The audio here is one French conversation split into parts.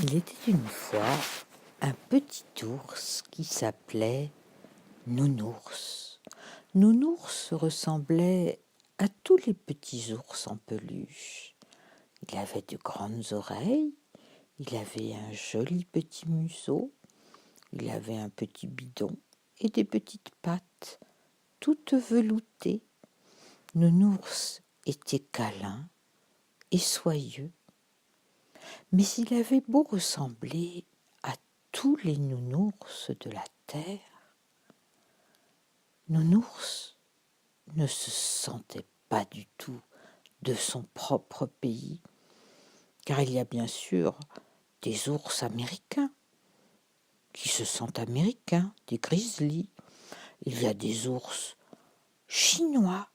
Il était une fois un petit ours qui s'appelait Nounours. Nounours ressemblait à tous les petits ours en peluche. Il avait de grandes oreilles, il avait un joli petit museau, il avait un petit bidon et des petites pattes, toutes veloutées. Nounours était câlin et soyeux, mais il avait beau ressembler à tous les nounours de la terre, Nounours ne se sentait pas du tout de son propre pays, car il y a bien sûr des ours américains qui se sentent américains, des grizzlies. Il y a des ours chinois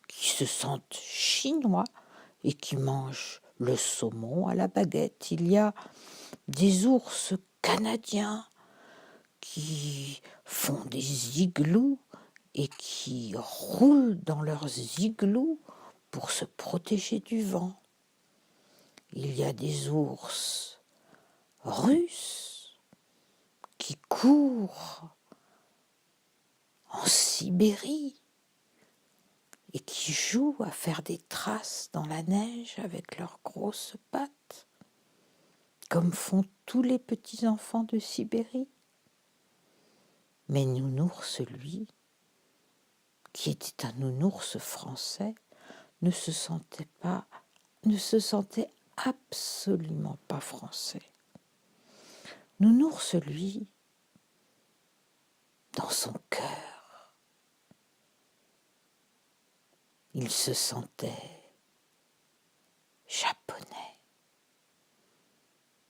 qui se sentent chinois et qui mangent le saumon à la baguette. Il y a des ours canadiens qui font des igloos et qui roulent dans leurs igloos pour se protéger du vent. Il y a des ours russes qui courent en Sibérie et qui jouent à faire des traces dans la neige avec leurs grosses pattes, comme font tous les petits-enfants de Sibérie. Mais Nounours, lui, qui était un nounours français, ne se sentait absolument pas français. Nounours, lui, dans son cœur, il se sentait japonais.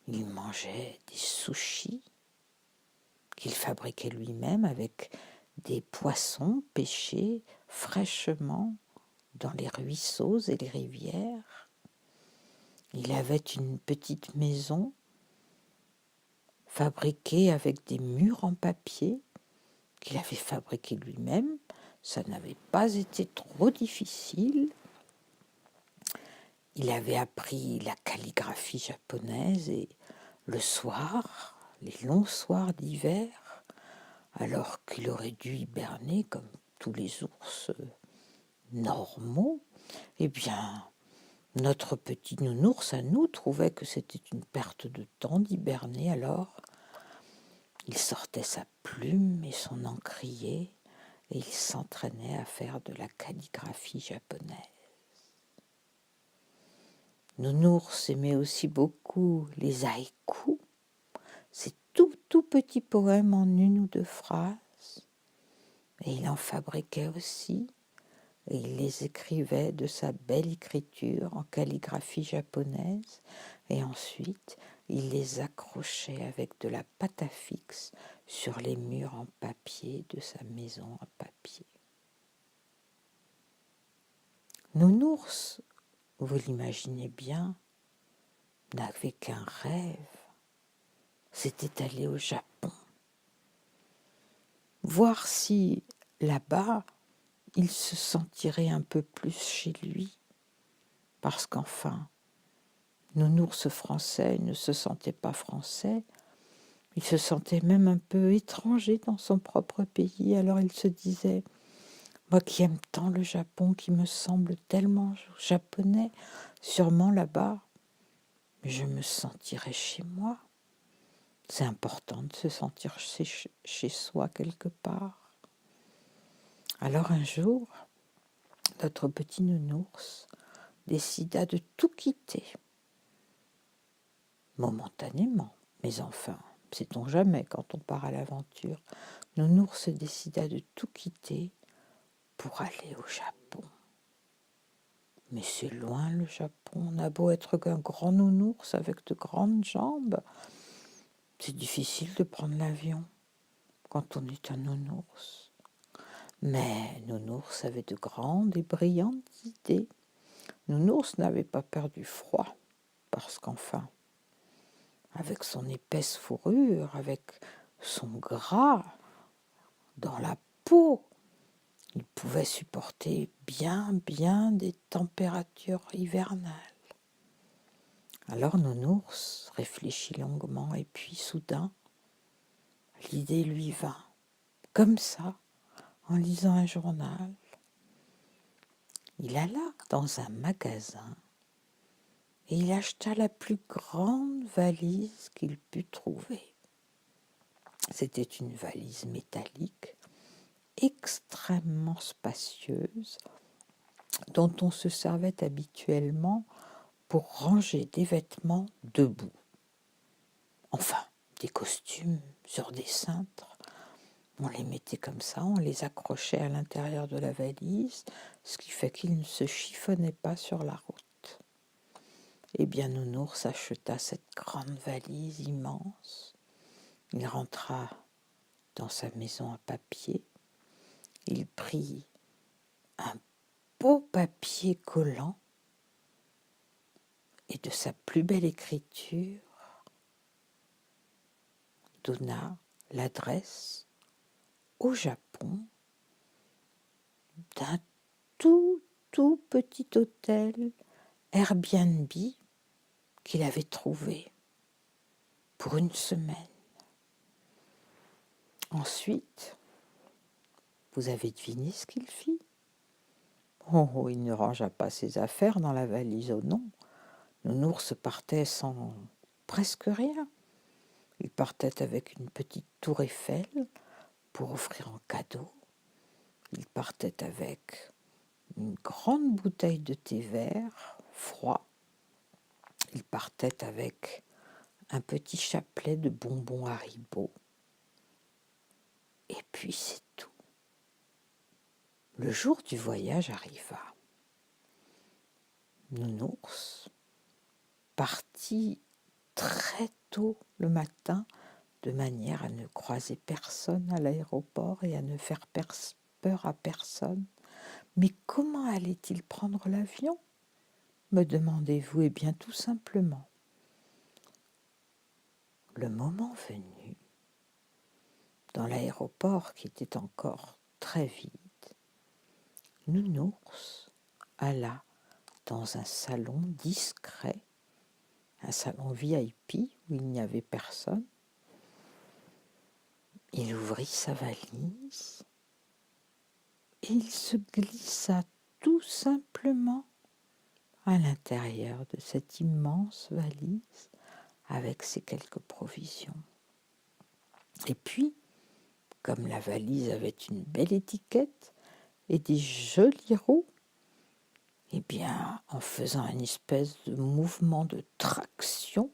Il mangeait des sushis qu'il fabriquait lui-même avec des poissons pêchés fraîchement dans les ruisseaux et les rivières. Il avait une petite maison fabriquée avec des murs en papier qu'il avait fabriqué lui-même. Ça n'avait pas été trop difficile. Il avait appris la calligraphie japonaise et le soir, les longs soirs d'hiver, alors qu'il aurait dû hiberner comme tous les ours normaux, eh bien, notre petit nounours à nous trouvait que c'était une perte de temps d'hiberner, alors il sortait sa plume et son encrier et il s'entraînait à faire de la calligraphie japonaise. Nounours aimait aussi beaucoup les haïkus, ces tout petits poèmes en une ou deux phrases, et il en fabriquait aussi, et il les écrivait de sa belle écriture en calligraphie japonaise, et ensuite il les accrochait avec de la pâte à fixe sur les murs en papier de sa maison en papier. Nounours, vous l'imaginez bien, n'avait qu'un rêve, c'était aller au Japon. Voir si, là-bas, il se sentirait un peu plus chez lui, parce qu'enfin, Nounours français ne se sentait pas français, il se sentait même un peu étranger dans son propre pays, alors il se disait « Moi qui aime tant le Japon, qui me semble tellement japonais, sûrement là-bas, je me sentirai chez moi. » C'est important de se sentir chez soi quelque part. Alors un jour, notre petit nounours décida de tout quitter. Momentanément, mais enfin, sait-on jamais quand on part à l'aventure. Nounours décida de tout quitter pour aller au Japon. Mais c'est loin le Japon, on a beau être qu'un grand nounours avec de grandes jambes. C'est difficile de prendre l'avion quand on est un nounours. Mais Nounours avait de grandes et brillantes idées. Nounours n'avait pas peur du froid, parce qu'enfin, avec son épaisse fourrure, avec son gras dans la peau, il pouvait supporter bien des températures hivernales. Alors Nounours réfléchit longuement et puis soudain, l'idée lui vint, comme ça, en lisant un journal. Il alla dans un magasin et il acheta la plus grande valise qu'il put trouver. C'était une valise métallique extrêmement spacieuse dont on se servait habituellement pour ranger des vêtements debout. Enfin, des costumes sur des cintres. On les mettait comme ça, on les accrochait à l'intérieur de la valise, ce qui fait qu'ils ne se chiffonnaient pas sur la route. Eh bien, Nounours acheta cette grande valise immense. Il rentra dans sa maison à papier. Il prit un beau papier collant et de sa plus belle écriture donna l'adresse au Japon d'un tout petit hôtel Airbnb qu'il avait trouvé pour une semaine. Ensuite, vous avez deviné ce qu'il fit? Oh, il ne rangea pas ses affaires dans la valise, oh non. Nounours partait sans presque rien. Il partait avec une petite tour Eiffel pour offrir en cadeau. Il partait avec une grande bouteille de thé vert froid. Il partait avec un petit chapelet de bonbons Haribo. Et puis c'est tout. Le jour du voyage arriva. Nounours partit très tôt le matin de manière à ne croiser personne à l'aéroport et à ne faire peur à personne. Mais comment allait-il prendre l'avion, me demandez-vous? Eh bien, tout simplement. Le moment venu, dans l'aéroport qui était encore très vide, Nounours alla dans un salon discret, un salon VIP où il n'y avait personne. Il ouvrit sa valise et il se glissa tout simplement à l'intérieur de cette immense valise avec ses quelques provisions. Et puis, comme la valise avait une belle étiquette et des jolies roues, eh bien, en faisant une espèce de mouvement de traction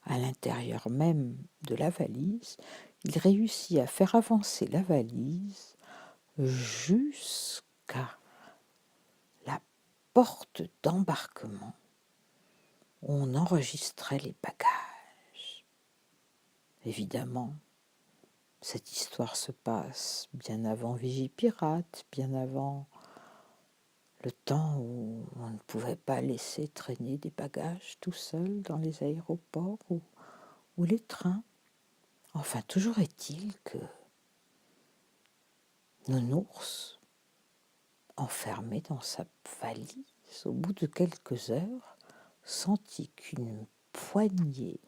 à l'intérieur même de la valise, il réussit à faire avancer la valise jusqu'à la porte d'embarquement où on enregistrait les bagages. Évidemment, cette histoire se passe bien avant Vigipirate, bien avant le temps où on ne pouvait pas laisser traîner des bagages tout seul dans les aéroports ou les trains. Enfin, toujours est-il que Nounours, enfermé dans sa valise, au bout de quelques heures, sentit qu'une poignée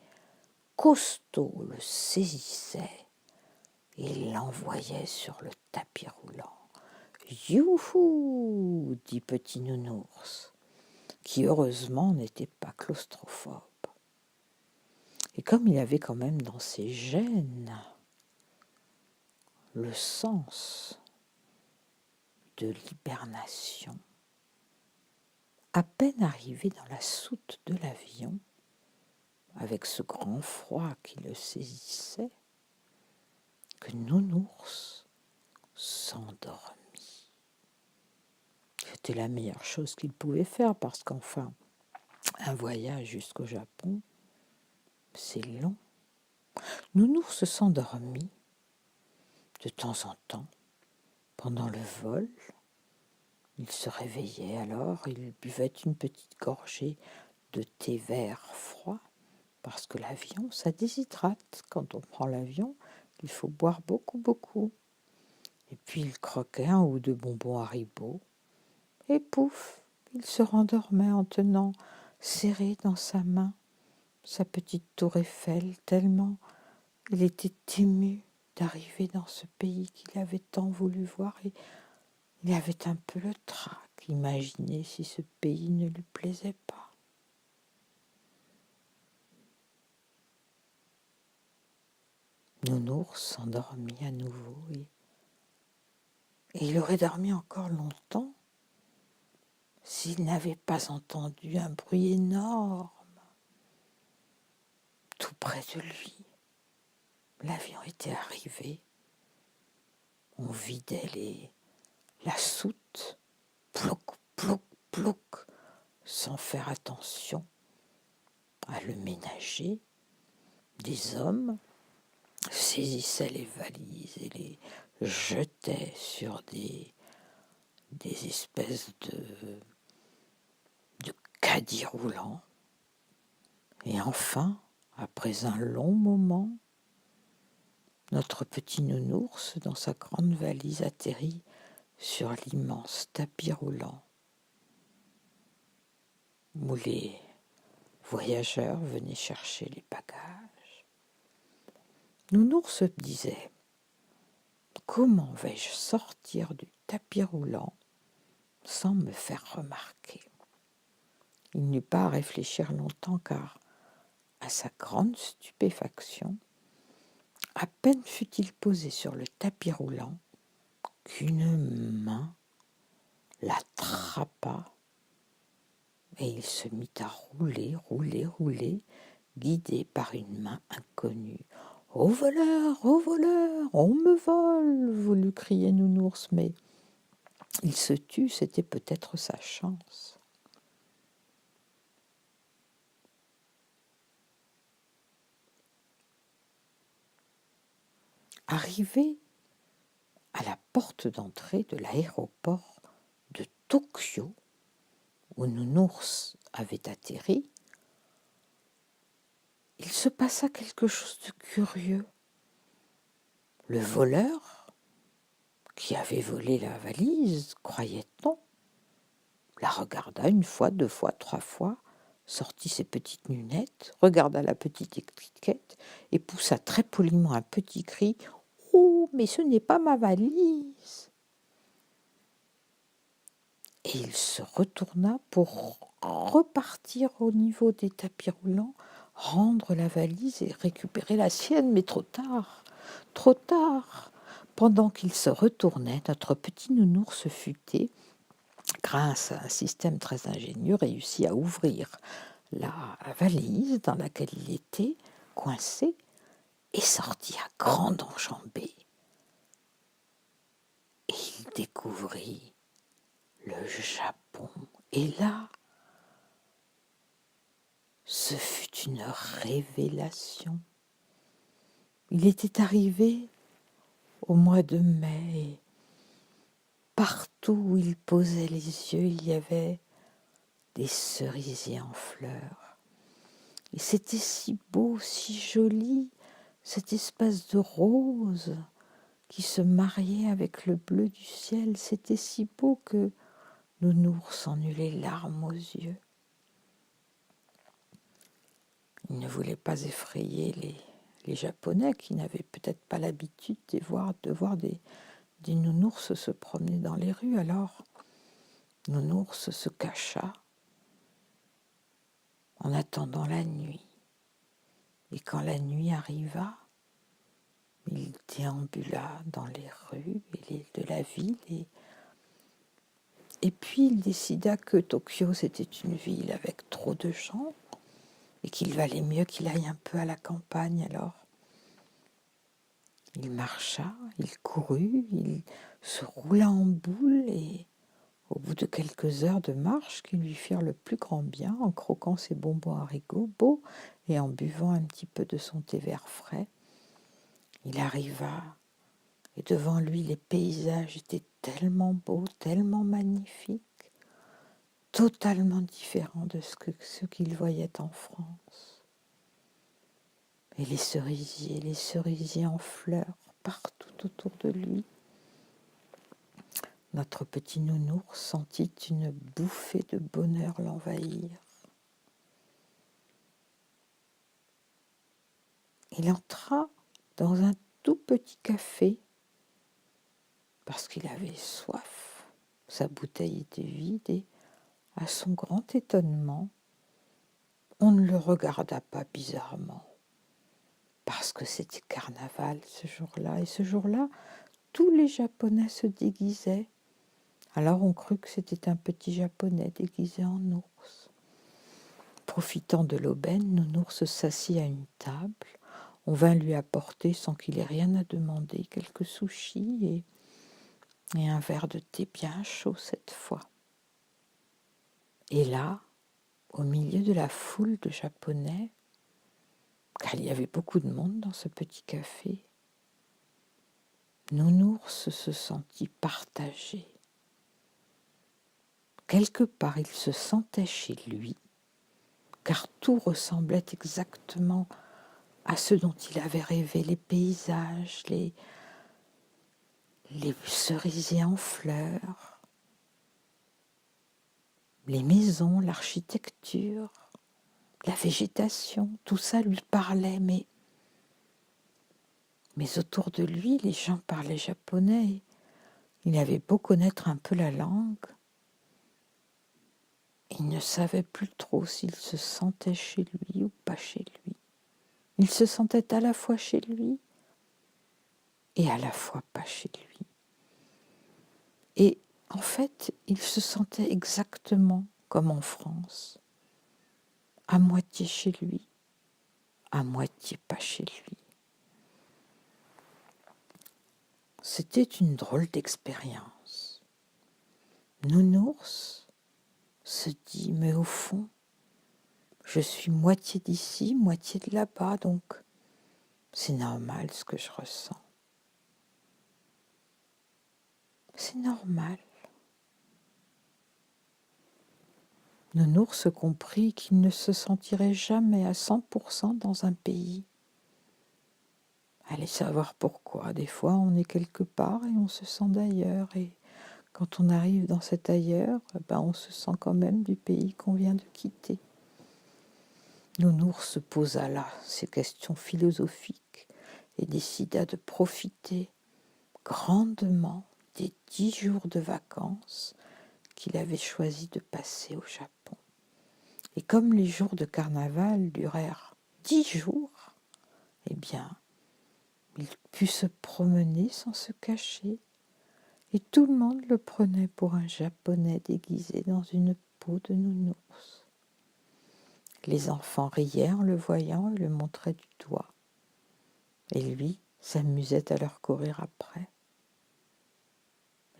costaud le saisissait et l'envoyait sur le tapis roulant. Youhou, dit petit Nounours, qui heureusement n'était pas claustrophobe. Et comme il avait quand même dans ses gènes le sens de l'hibernation, à peine arrivé dans la soute de l'avion, avec ce grand froid qui le saisissait, que Nounours s'endormit. C'était la meilleure chose qu'il pouvait faire parce qu'enfin, un voyage jusqu'au Japon, c'est long. Nounours s'endormit de temps en temps pendant le vol. Il se réveillait alors, il buvait une petite gorgée de thé vert froid parce que l'avion, ça déshydrate. Quand on prend l'avion, il faut boire beaucoup. Et puis il croquait un ou deux bonbons Haribo et pouf, il se rendormait en tenant serré dans sa main sa petite tour Eiffel, tellement il était ému d'arriver dans ce pays qu'il avait tant voulu voir, et il avait un peu le trac. Imaginez si ce pays ne lui plaisait pas. Nounours s'endormit à nouveau et il aurait dormi encore longtemps s'il n'avait pas entendu un bruit énorme tout près de lui. L'avion était arrivé. On vidait la soute, plouc, plouc, plouc, sans faire attention à le ménager. Des hommes saisissaient les valises et les jetaient sur des espèces de caddies roulants. Et enfin, après un long moment, notre petit nounours, dans sa grande valise, atterrit sur l'immense tapis roulant où les voyageurs venaient chercher les bagages. Nounours se disait: comment vais-je sortir du tapis roulant sans me faire remarquer? Il n'eut pas à réfléchir longtemps, car, à sa grande stupéfaction, à peine fut-il posé sur le tapis roulant qu'une main l'attrapa et il se mit à rouler, rouler, rouler, guidé par une main inconnue. « Au voleur, on me vole !» voulut crier Nounours, mais il se tut, c'était peut-être sa chance. Arrivé à la porte d'entrée de l'aéroport de Tokyo, où Nounours avait atterri, il se passa quelque chose de curieux. Le voleur, qui avait volé la valise, croyait-on, la regarda une fois, deux fois, trois fois, sortit ses petites lunettes, regarda la petite étiquette et poussa très poliment un petit cri. « Oh, mais ce n'est pas ma valise !» Et il se retourna pour repartir au niveau des tapis roulants, rendre la valise et récupérer la sienne, mais trop tard, trop tard. Pendant qu'il se retournait, notre petit nounours futé, grâce à un système très ingénieux, réussit à ouvrir la valise dans laquelle il était coincé et sortit à grande enjambée. Et il découvrit le Japon. Et là, ce fut une révélation. Il était arrivé au mois de mai et partout où il posait les yeux, il y avait des cerisiers en fleurs. Et c'était si beau, si joli, cette espèce de rose qui se mariait avec le bleu du ciel. C'était si beau que Nounours en eut les larmes aux yeux. Il ne voulait pas effrayer les Japonais qui n'avaient peut-être pas l'habitude de voir des nounours se promener dans les rues. Alors, Nounours se cacha en attendant la nuit. Et quand la nuit arriva, il déambula dans les rues de la ville et puis il décida que Tokyo c'était une ville avec trop de gens et qu'il valait mieux qu'il aille un peu à la campagne. Alors, il marcha, il courut, il se roula en boule et au bout de quelques heures de marche qui lui firent le plus grand bien, en croquant ses bonbons haricots beaux et en buvant un petit peu de son thé vert frais, il arriva et devant lui les paysages étaient tellement beaux, tellement magnifiques, totalement différents de ce qu'il voyait en France. Et les cerisiers en fleurs partout autour de lui. Notre petit nounours sentit une bouffée de bonheur l'envahir. il entra dans un tout petit café parce qu'il avait soif. Sa bouteille était vide et, à son grand étonnement, on ne le regarda pas bizarrement parce que c'était carnaval ce jour-là. Et ce jour-là, tous les Japonais se déguisaient. Alors on crut que c'était un petit Japonais déguisé en ours. Profitant de l'aubaine, Nounours s'assit à une table. On vint lui apporter, sans qu'il ait rien à demander, quelques sushis et un verre de thé bien chaud cette fois. Et là, au milieu de la foule de Japonais, car il y avait beaucoup de monde dans ce petit café, Nounours se sentit partagé. Quelque part, il se sentait chez lui, car tout ressemblait exactement à ce dont il avait rêvé, les paysages, les cerisiers en fleurs, les maisons, l'architecture, la végétation, tout ça lui parlait, mais autour de lui, les gens parlaient japonais. Il avait beau connaître un peu la langue, il ne savait plus trop s'il se sentait chez lui ou pas chez lui. Il se sentait à la fois chez lui et à la fois pas chez lui. Et en fait, il se sentait exactement comme en France, à moitié chez lui, à moitié pas chez lui. C'était une drôle d'expérience. Nounours se dit, mais au fond, je suis moitié d'ici, moitié de là-bas, donc c'est normal ce que je ressens. C'est normal. Nounours comprit qu'il ne se sentirait jamais à 100% dans un pays. Allez savoir pourquoi. Des fois, on est quelque part et on se sent d'ailleurs. Et quand on arrive dans cet ailleurs, on se sent quand même du pays qu'on vient de quitter. Nounours se posa là ces questions philosophiques et décida de profiter grandement des 10 jours de vacances qu'il avait choisi de passer au Japon. Et comme les jours de carnaval durèrent 10 jours, eh bien, il put se promener sans se cacher, et tout le monde le prenait pour un Japonais déguisé dans une peau de nounours. Les enfants riaient en le voyant et le montraient du doigt. Et lui s'amusait à leur courir après.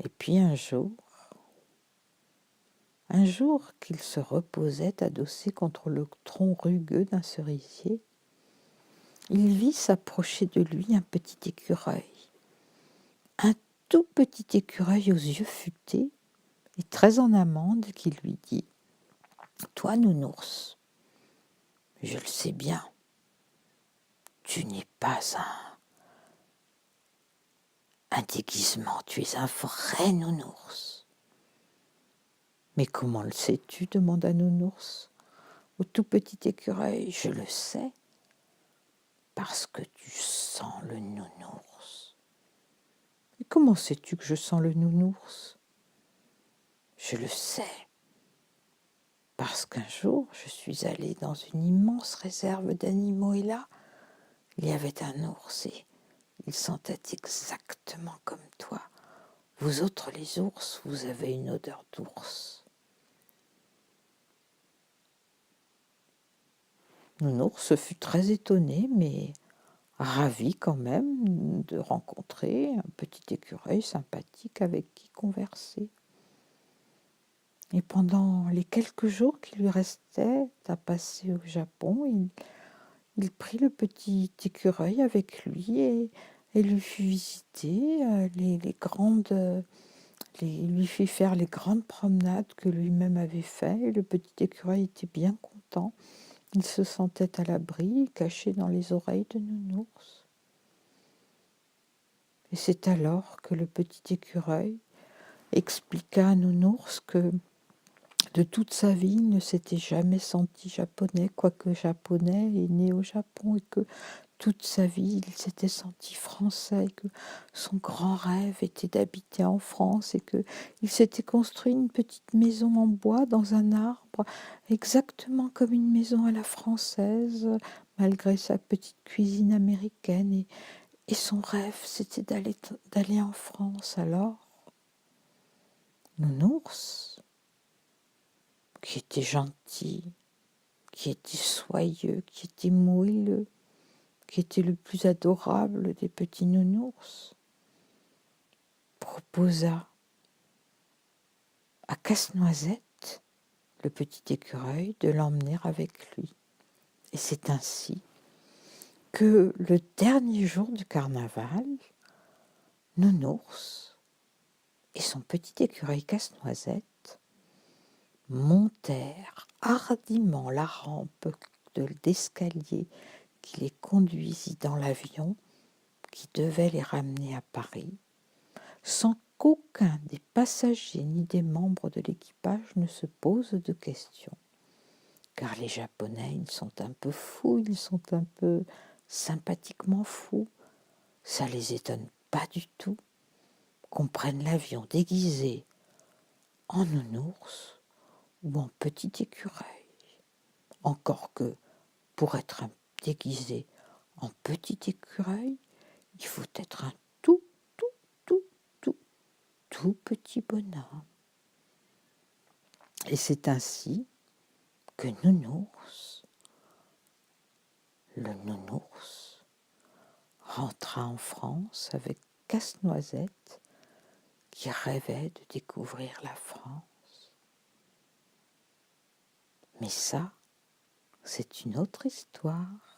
Et puis un jour qu'il se reposait adossé contre le tronc rugueux d'un cerisier, il vit s'approcher de lui un petit écureuil. Un tout petit écureuil aux yeux futés et très en amande qui lui dit « Toi, nounours, je le sais bien, tu n'es pas un déguisement, tu es un vrai nounours. » « Mais comment le sais-tu » demanda Nounours au tout petit écureuil. « Je le sais, parce que tu sens le nounours. »« Et comment sais-tu que je sens le nounours ?»« Je le sais, parce qu'un jour, je suis allée dans une immense réserve d'animaux et là, il y avait un ours et il sentait exactement comme toi. Vous autres, les ours, vous avez une odeur d'ours. » Nounours fut très étonné, mais ravi quand même de rencontrer un petit écureuil sympathique avec qui converser. Et pendant les quelques jours qui lui restaient à passer au Japon, il prit le petit écureuil avec lui et lui fit visiter lui fit faire les grandes promenades que lui-même avait faites. Et le petit écureuil était bien content. Il se sentait à l'abri, caché dans les oreilles de Nounours. Et c'est alors que le petit écureuil expliqua à Nounours que De toute sa vie, il ne s'était jamais senti japonais, quoique japonais et né au Japon, et que toute sa vie, il s'était senti français, que son grand rêve était d'habiter en France et que il s'était construit une petite maison en bois dans un arbre, exactement comme une maison à la française, malgré sa petite cuisine américaine. Et son rêve, c'était d'aller en France. Alors, Nounours, qui était gentil, qui était soyeux, qui était moelleux, qui était le plus adorable des petits nounours, proposa à Casse-Noisette, le petit écureuil, de l'emmener avec lui. Et c'est ainsi que le dernier jour du carnaval, Nounours et son petit écureuil Casse-Noisette montèrent hardiment la rampe d'escalier qui les conduisit dans l'avion qui devait les ramener à Paris, sans qu'aucun des passagers ni des membres de l'équipage ne se pose de questions. Car les Japonais, ils sont un peu fous, ils sont un peu sympathiquement fous. Ça les étonne pas du tout qu'on prenne l'avion déguisé en nounours ou en petit écureuil. Encore que, pour être déguisé en petit écureuil, il faut être un tout, tout, tout, tout, tout petit bonhomme. Et c'est ainsi que Nounours, le nounours, rentra en France avec Casse-Noisette qui rêvait de découvrir la France. Mais ça, c'est une autre histoire.